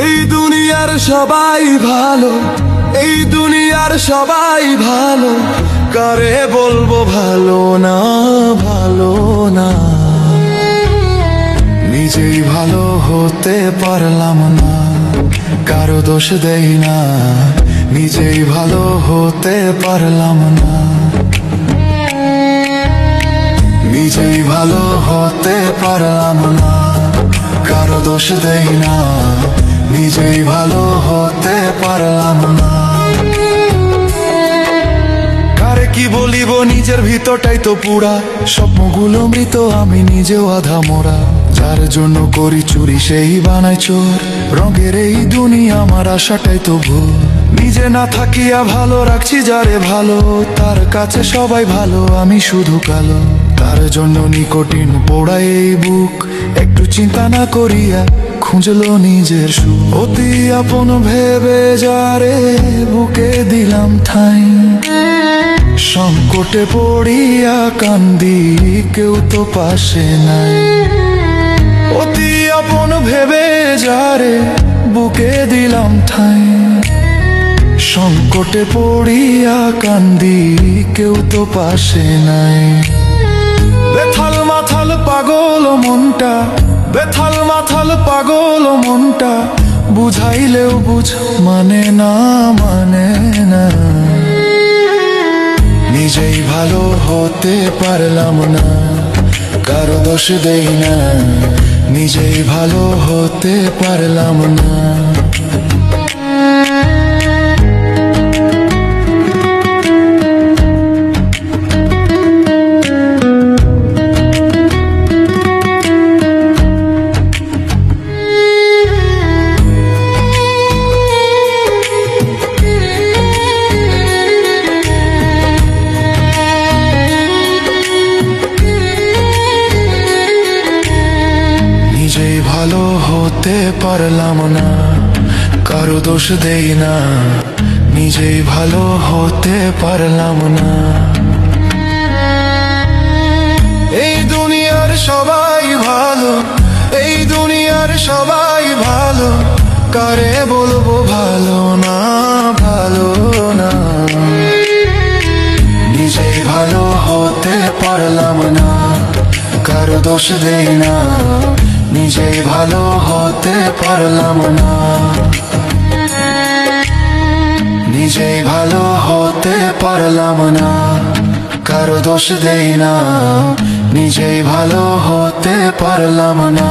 এই দুনিয়ার সবাই ভালো, এই দুনিয়ার সবাই ভালো, কারে বলবো ভালো না, ভালো না। নিজেই ভালো হতে পারলাম না, কারো দোষ দেই না। নিজেই ভালো হতে পারলাম না, নিজেই ভালো হতে পারলাম না, কারো দোষ দেই না। নিজেই ভালো হতে পারলাম না। কারে কি বলিব, নিজের ভিতরটাই তো পুরা, স্বপ্নগুলো মৃত, আমি নিজেও আধা মোরা। যার জন্য করি চুরি সেই বানায় চোর, রঙের এই দুনিয়া আমার আশাটাই তো ভুল। নিজে না থাকিয়া ভালো রাখছি যারে ভালো, তার কাছে সবাই ভালো, আমি শুধু কালো। তার জন্য নিকোটিন পোড়ায় এই বুক, একটু চিন্তা না করিয়া খুঁজলো নিজের সুখ। অতি আপন ভেবে যারে বুকে দিলাম ঠাই, সংকটে পড়িয়া কান্দি, কেউ তো পাশে নাই। অতি আপন ভেবে যারে বুকে দিলাম ঠাই, সংকটে পড়িয়া কান্দি, কেউ তো পাশে নাই। বেথাল মাথাল পাগল মনটা, বেথাল মাথাল পাগল মনটা, বুঝাইলেও বুঝ মানে না, মানে না। নিজেই ভালো হতে পারলাম না, কারো দোষ দেই না। নিজেই ভালো হতে পারলাম না। নিজেই ভালো হতে পারলাম না, কারো দোষ দেই না। নিজেই ভালো হতে পারলাম না। এই দুনিয়ার সবাই ভালো, এই দুনিয়ার সবাই ভালো, কারে বলবো ভালো না, ভালো না। নিজেই ভালো হতে পারলাম না, কারো দোষ দেই না। নিজেই ভালো হতে পারলাম না, নিজেই ভালো হতে পারলাম না, কারো দোষ দেই না। নিজেই ভালো হতে পারলাম না।